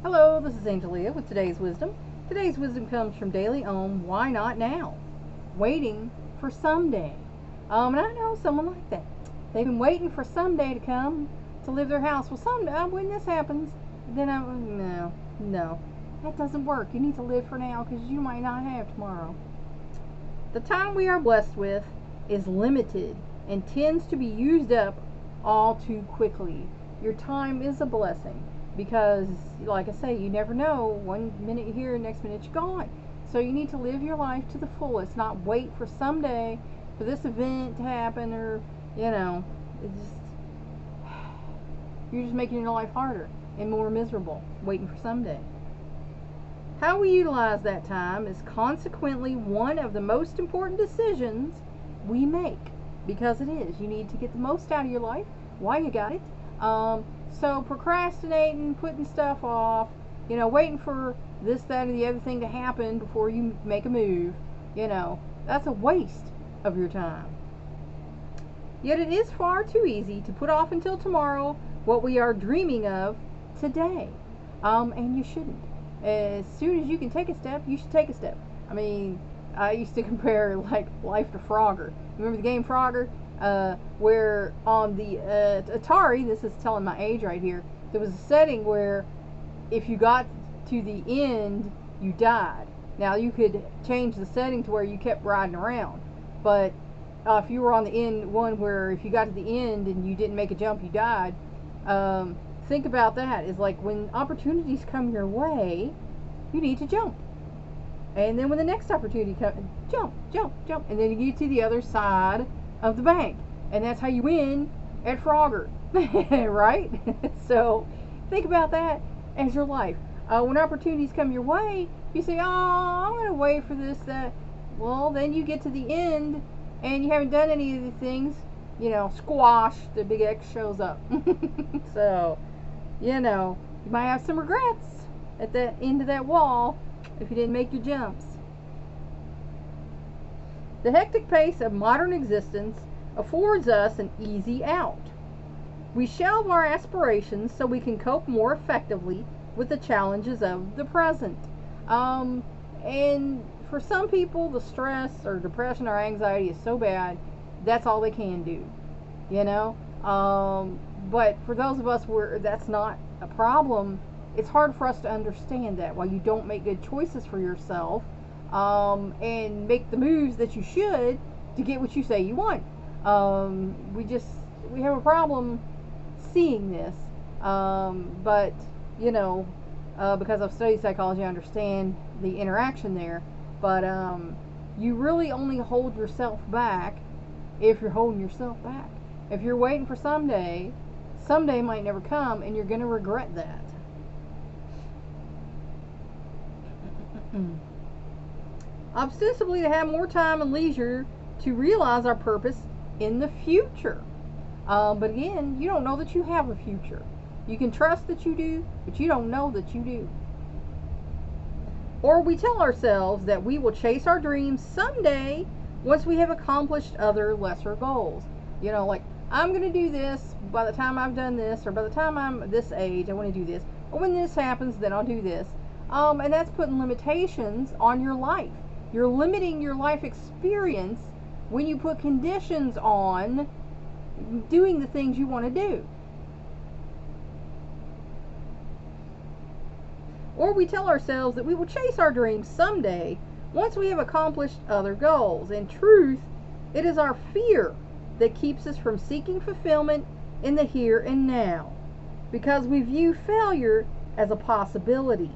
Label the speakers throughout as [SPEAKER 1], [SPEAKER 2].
[SPEAKER 1] Hello, this is Angelia with today's wisdom. Today's wisdom comes from Daily Ohm. Why not now? Waiting for someday. And I know someone like that. They've been waiting for someday to come to live their house. Well, someday when this happens, then no, that doesn't work. You need to live for now because you might not have tomorrow. The time we are blessed with is limited and tends to be used up all too quickly. Your time is a blessing because, like I say, you never know. One minute you're here, next minute you're gone. So you need to live your life to the fullest, not wait for someday for this event to happen, or it's just, you're just making your life harder and more miserable waiting for someday. How we utilize that time is consequently one of the most important decisions we make, because it is. You need to get the most out of your life while you got it. So procrastinating, putting stuff off, waiting for this, that, or the other thing to happen before you make a move, that's a waste of your time. Yet it is far too easy to put off until tomorrow what we are dreaming of today. And you shouldn't. As soon as you can take a step, you should take a step. I mean, I used to compare like life to Frogger. Remember the game Frogger? Where on the Atari, this is telling my age right here, there was a setting where if you got to the end, you died. Now you could change the setting to where you kept riding around, but if you were on the end one where if you got to the end and you didn't make a jump, you died. Think about that. It's like when opportunities come your way, you need to jump. And then when the next opportunity comes, jump, jump, jump. And then you get to the other side of the bank. And that's how you win at Frogger. Right? So think about that as your life. When opportunities come your way, you say, oh, I'm going to wait for this, that. Well, then you get to the end and you haven't done any of the things. Squash, the big X shows up. So, you might have some regrets at the end of that wall if you didn't make your jumps. The hectic pace of modern existence affords us an easy out. We shelve our aspirations so we can cope more effectively with the challenges of the present. And for some people, the stress or depression or anxiety is so bad, that's all they can do. But for those of us where that's not a problem, it's hard for us to understand that. While you don't make good choices for yourself and make the moves that you should to get what you say you want, we have a problem seeing this. But because I've studied psychology, I understand the interaction there. But you really only hold yourself back if you're holding yourself back. If you're waiting for someday might never come, and you're going to regret that. Ostensibly to have more time and leisure to realize our purpose in the future. But again, you don't know that you have a future. You can trust that you do, but you don't know that you do. Or we tell ourselves that we will chase our dreams someday once we have accomplished other lesser goals. Like, I'm going to do this by the time I've done this, or by the time I'm this age, I want to do this. Or when this happens, then I'll do this. And that's putting limitations on your life. You're limiting your life experience when you put conditions on doing the things you want to do. Or we tell ourselves that we will chase our dreams someday once we have accomplished other goals. In truth, it is our fear that keeps us from seeking fulfillment in the here and now, because we view failure as a possibility.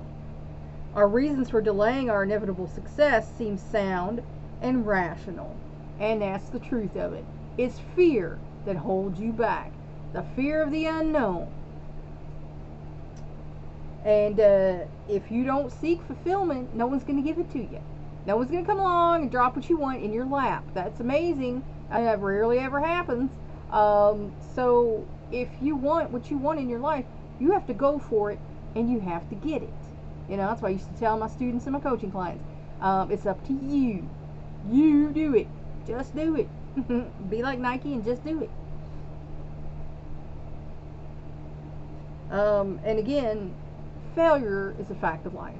[SPEAKER 1] Our reasons for delaying our inevitable success seem sound and rational, and that's the truth of it. It's fear that holds you back, the fear of the unknown. And if you don't seek fulfillment, no one's going to give it to you. No one's going to come along and drop what you want in your lap. That's amazing. It rarely ever happens. So if you want what you want in your life, you have to go for it, and you have to get it. That's why I used to tell my students and my coaching clients, it's up to you. You do it. Just do it. Be like Nike and just do it. And again, Failure is a fact of life.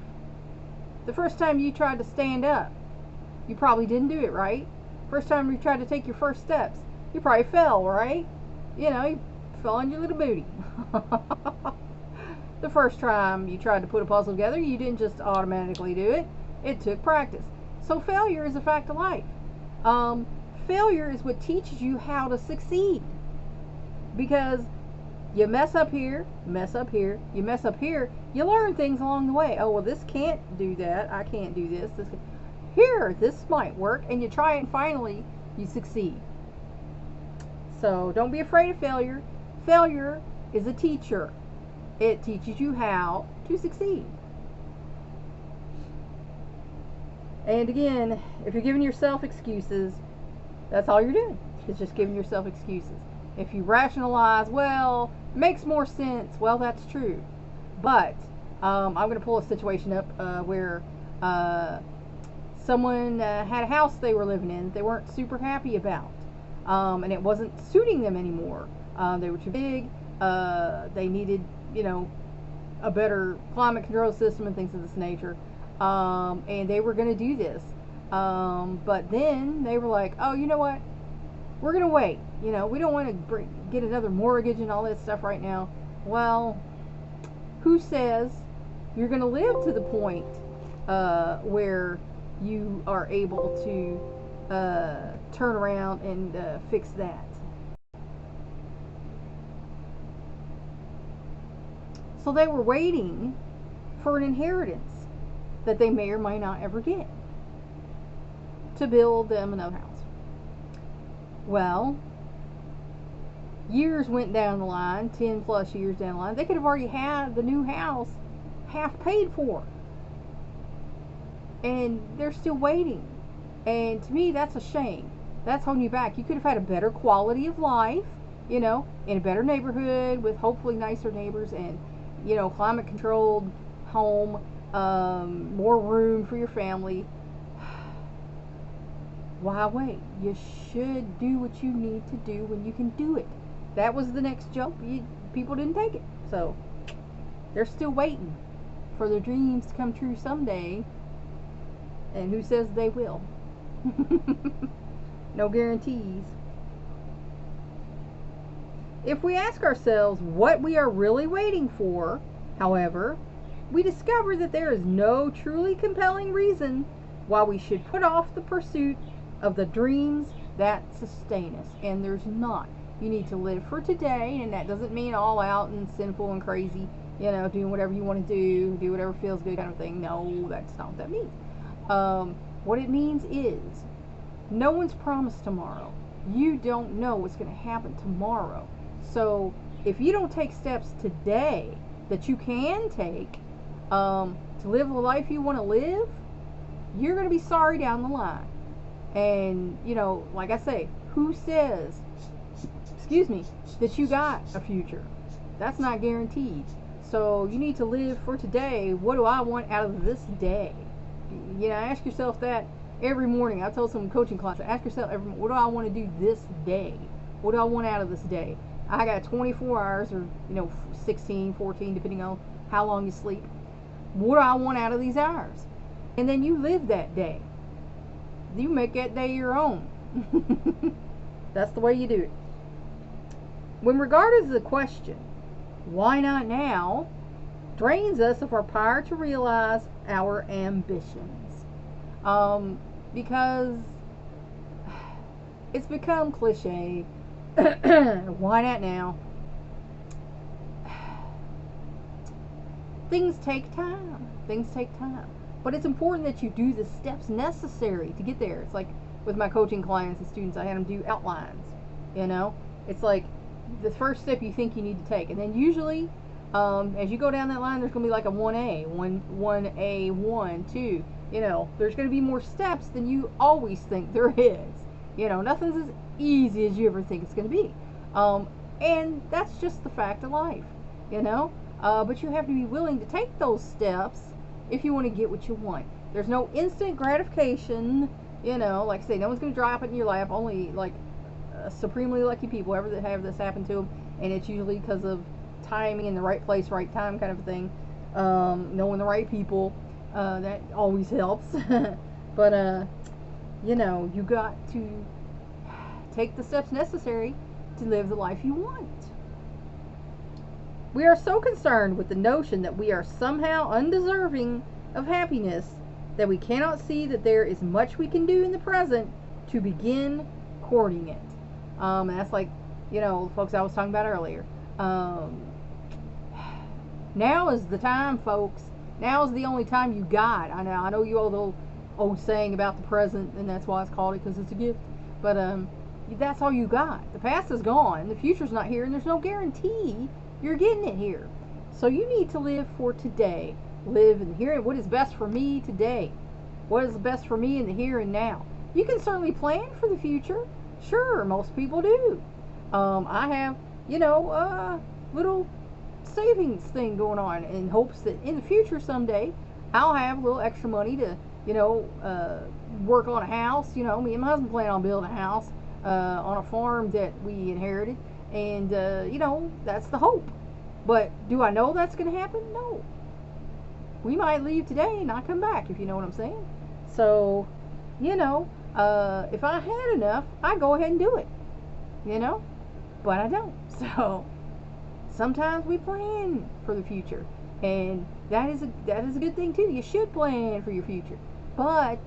[SPEAKER 1] The first time you tried to stand up, you probably didn't do it right. First time you tried to take your first steps, you probably fell, right? You fell on your little booty. The first time you tried to put a puzzle together, you didn't just automatically do it. It took practice. So failure is a fact of life. Failure is what teaches you how to succeed. Because you mess up here, mess up here, you mess up here, you learn things along the way. Oh, well, this can't do that. I can't do this. Here, this might work. And you try it, and finally, you succeed. So don't be afraid of failure. Failure is a teacher. It teaches you how to succeed. And again, if you're giving yourself excuses, that's all you're doing. It's just giving yourself excuses. If you rationalize, well, it makes more sense. Well, that's true. But I'm going to pull a situation up where someone had a house they were living in they weren't super happy about. And it wasn't suiting them anymore. They were too big. They needed, a better climate control system and things of this nature. And they were going to do this. But then they were like, oh, you know what? We're going to wait. We don't want to get another mortgage and all that stuff right now. Well, who says you're going to live to the point where you are able to turn around and fix that? So they were waiting for an inheritance that they may or may not ever get to build them another house. Well, years went down the line, 10 plus years down the line. They could have already had the new house half paid for. And they're still waiting. And to me, that's a shame. That's holding you back. You could have had a better quality of life, in a better neighborhood with hopefully nicer neighbors and, climate controlled home, more room for your family. Why wait? You should do what you need to do when you can do it. That was the next jump. People didn't take it. So they're still waiting for their dreams to come true someday. And who says they will? No guarantees. If we ask ourselves what we are really waiting for, however, we discover that there is no truly compelling reason why we should put off the pursuit of the dreams that sustain us. And there's not. You need to live for today, and that doesn't mean all out and sinful and crazy, doing whatever you want to do whatever feels good kind of thing. No, that's not what that means. What it means is no one's promised tomorrow. You don't know what's going to happen tomorrow. So if you don't take steps today that you can take to live the life you want to live, you're going to be sorry down the line. And, like I say, who says, that you got a future? That's not guaranteed. So you need to live for today. What do I want out of this day? Ask yourself that every morning. I told some coaching clients, ask yourself every morning, what do I want to do this day? What do I want out of this day? I got 24 hours or, 16, 14, depending on how long you sleep. What do I want out of these hours? And then you live that day. You make that day your own. That's the way you do it. When regarded as the question, why not now, drains us of our power to realize our ambitions. Because it's become cliche. Why not now? Things take time. But it's important that you do the steps necessary to get there. It's like with my coaching clients and students, I had them do outlines. It's like the first step you think you need to take. And then usually, as you go down that line, there's going to be like a 1A, 1A, 1, 2. There's going to be more steps than you always think there is. Nothing's as easy as you ever think it's going to be. And that's just the fact of life, but you have to be willing to take those steps if you want to get what you want. There's no instant gratification, like I say, no one's going to drop it in your lap, only like supremely lucky people have this happen to them, and it's usually because of timing in the right place, right time kind of thing. knowing the right people, that always helps. But you got to take the steps necessary to live the life you want. We are so concerned with the notion that we are somehow undeserving of happiness that we cannot see that there is much we can do in the present to begin courting it. And that's like, folks I was talking about earlier. Now is the time, folks. Now is the only time you got. I know you all the old saying about the present, and that's why it's called it, because it's a gift. But that's all you got. The past is gone. The future's not here, and there's no guarantee you're getting it here. So you need to live for today. Live in here. What is best for me today? What is best for me in the here and now? You can certainly plan for the future. Sure, most people do. I have, little savings thing going on in hopes that in the future someday I'll have a little extra money to, work on a house. Me and my husband plan on building a house on a farm that we inherited. And, that's the hope. But do I know that's going to happen? No. We might leave today and not come back, if you know what I'm saying. So, if I had enough, I'd go ahead and do it. But I don't. So, sometimes we plan for the future. And that is a good thing, too. You should plan for your future. But,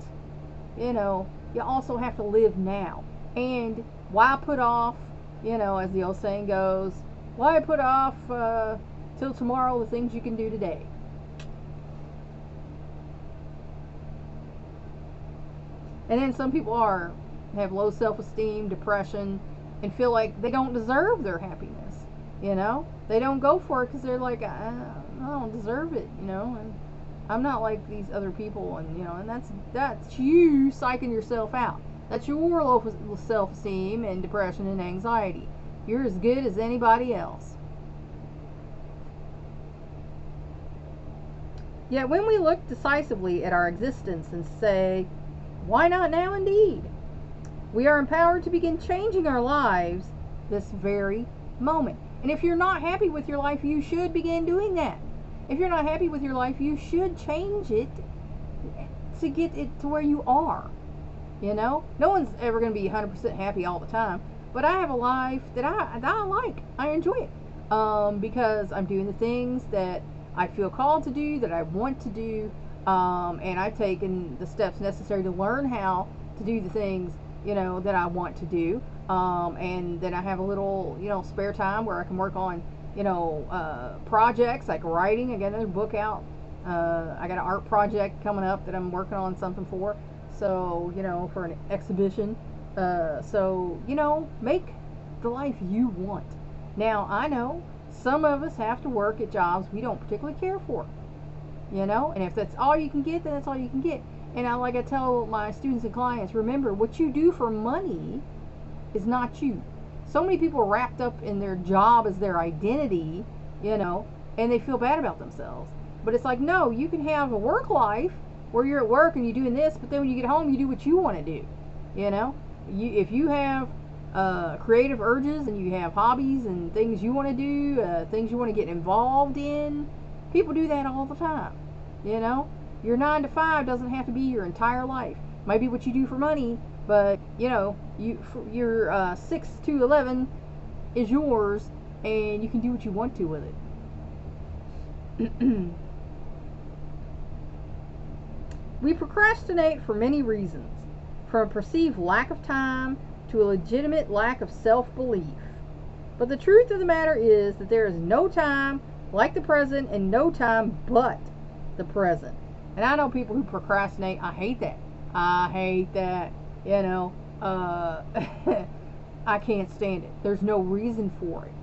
[SPEAKER 1] you also have to live now. And why put off, as the old saying goes, why put off till tomorrow the things you can do today? And then some people have low self-esteem, depression, and feel like they don't deserve their happiness. They don't go for it because they're like, I don't deserve it. And I'm not like these other people, and that's you psyching yourself out. That's your low self-esteem and depression and anxiety. You're as good as anybody else. Yet when we look decisively at our existence and say, why not now indeed? We are empowered to begin changing our lives this very moment. And if you're not happy with your life, you should begin doing that. If you're not happy with your life, you should change it to get it to where you are. No one's ever going to be 100% happy all the time. But I have a life that I like. I enjoy it. Because I'm doing the things that I feel called to do, that I want to do. And I've taken the steps necessary to learn how to do the things, that I want to do. And then I have a little, spare time where I can work on, projects like writing. I got another book out. I got an art project coming up that I'm working on something for. So, for an exhibition. So, make the life you want. Now, I know some of us have to work at jobs we don't particularly care for. And if that's all you can get, then that's all you can get. And like I tell my students and clients, remember, what you do for money is not you. So many people are wrapped up in their job as their identity, and they feel bad about themselves. But it's like, no, you can have a work life where you're at work and you're doing this, but then when you get home, you do what you want to do. If you have creative urges and you have hobbies and things you want to do, things you want to get involved in, people do that all the time. Your 9 to 5 doesn't have to be your entire life. Might be what you do for money, but your 6 to 11 is yours, and you can do what you want to with it. We procrastinate for many reasons, from a perceived lack of time to a legitimate lack of self-belief. But the truth of the matter is that there is no time like the present and no time but the present. And I know people who procrastinate. I hate that. I can't stand it. There's no reason for it.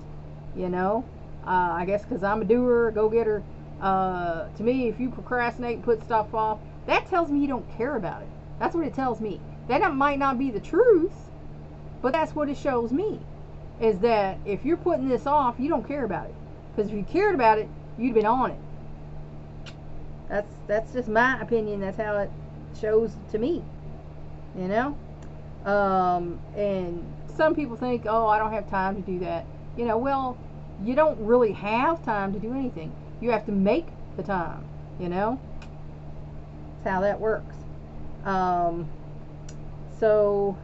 [SPEAKER 1] I guess because I'm a doer, go-getter. To me, if you procrastinate and put stuff off, that tells me you don't care about it. That's what it tells me. That might not be the truth, but that's what it shows me. Is that if you're putting this off, you don't care about it. Because if you cared about it, you'd have been on it. That's just my opinion. That's how it shows to me. And some people think, oh, I don't have time to do that. Well, you don't really have time to do anything. You have to make the time, you know? That's how that works. Um, so,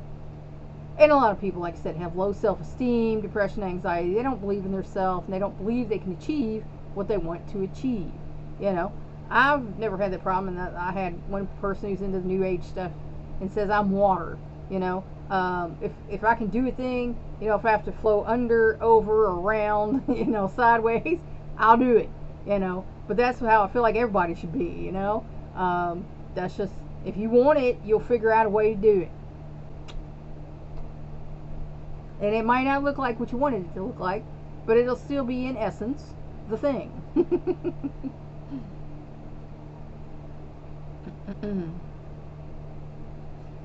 [SPEAKER 1] and a lot of people, like I said, have low self-esteem, depression, anxiety. They don't believe in themselves, and they don't believe they can achieve what they want to achieve. You know, I've never had that problem. And I had one person who's into the New Age stuff and says I'm water. You know, if I can do a thing, you know, if I have to flow under, over, around, you know, sideways, I'll do it. You know, but that's how I feel like everybody should be. You know, that's just, if you want it, you'll figure out a way to do it. And it might not look like what you wanted it to look like, but it'll still be, in essence, the thing.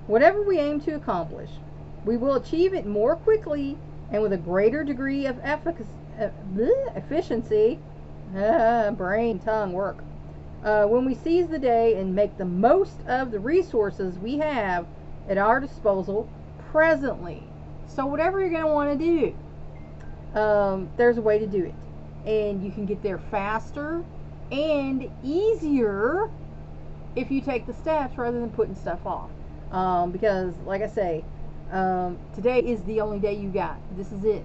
[SPEAKER 1] Whatever we aim to accomplish, we will achieve it more quickly and with a greater degree of efficiency, brain, tongue, work, when we seize the day and make the most of the resources we have at our disposal presently. So whatever you're going to want to do, there's a way to do it. And you can get there faster and easier if you take the steps rather than putting stuff off. Because, like I say, today is the only day you got. This is it.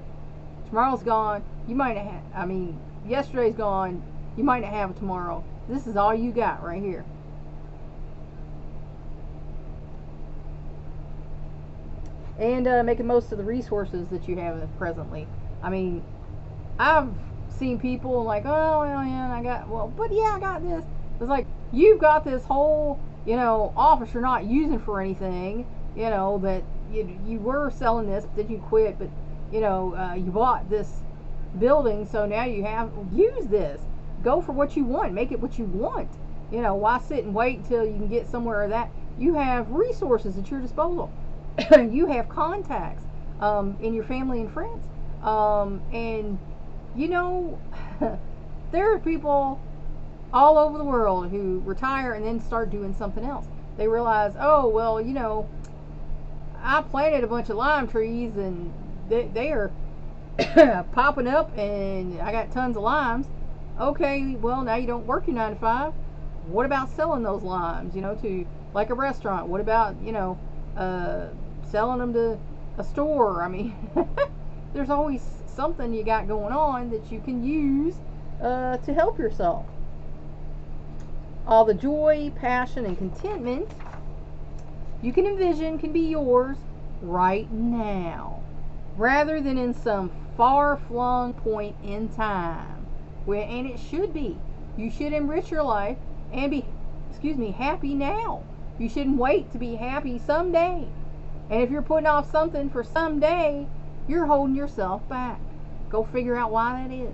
[SPEAKER 1] Tomorrow's gone. You might not have, yesterday's gone. You might not have it tomorrow. This is all you got right here. And making most of the resources that you have presently. I mean, I've seen people like, oh, well, yeah, I got this. It's like, you've got this whole, you know, office you're not using for anything, you know, that you were selling this, but then you quit, but, you know, you bought this building, so now use this. Go for what you want. Make it what you want. You know, why sit and wait until you can get somewhere that you have resources at your disposal. You have contacts in your family and friends. And, you know, there are people all over the world who retire and then start doing something else. They realize, oh, well, you know, I planted a bunch of lime trees and they are popping up and I got tons of limes. Okay, well, now you don't work your 9 to 5. What about selling those limes, you know, to like a restaurant? What about, you know, selling them to a store? I mean, there's always something you got going on that you can use to help yourself. All the joy, passion, and contentment you can envision can be yours right now, rather than in some far-flung point in time. And it should be. You should enrich your life and be, happy now. You shouldn't wait to be happy someday. And if you're putting off something for someday, you're holding yourself back. Go figure out why that is.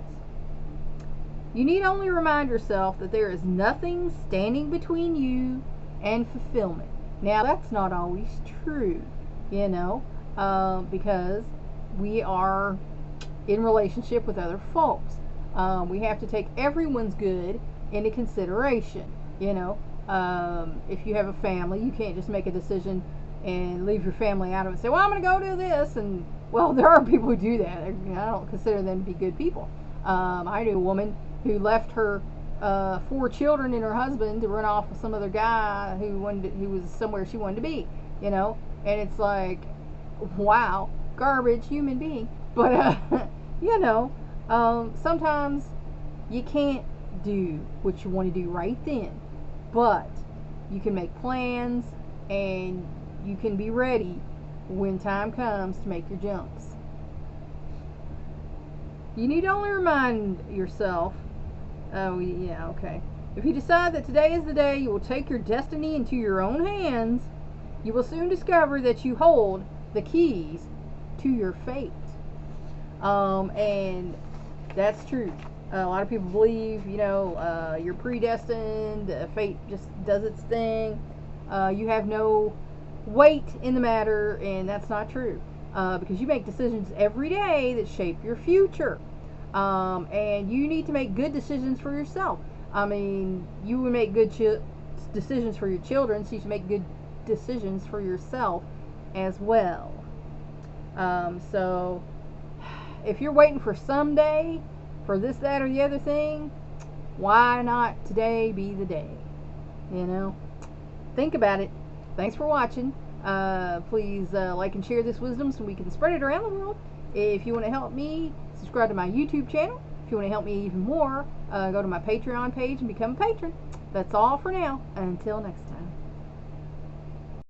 [SPEAKER 1] You need only remind yourself that there is nothing standing between you and fulfillment. Now, that's not always true, you know, because we are in relationship with other folks. We have to take everyone's good into consideration, you know. If you have a family, you can't just make a decision and leave your family out of it and say, well, I'm going to go do this. And, well, there are people who do that. I don't consider them to be good people. I knew a woman who left her 4 children and her husband to run off with some other guy who was somewhere she wanted to be, you know. And it's like, wow, garbage human being. But, you know, sometimes you can't do what you want to do right then. But you can make plans and you can be ready when time comes to make your jumps. You need only remind yourself, if you decide that today is the day you will take your destiny into your own hands, you will soon discover that you hold the keys to your fate. And that's true. A lot of people believe, you know, you're predestined, fate just does its thing. You have no weight in the matter, and that's not true. Because you make decisions every day that shape your future. And you need to make good decisions for yourself. I mean, you would make good decisions for your children, so you should make good decisions for yourself as well. So, if you're waiting for someday, for this, that, or the other thing, Why not today be the day? You know? Think about it. Thanks for watching. Please like and share this wisdom so we can spread it around the world. If you want to help me, subscribe to my YouTube channel. If you want to help me even more, go to my Patreon page and become a patron. That's all for now. Until next time.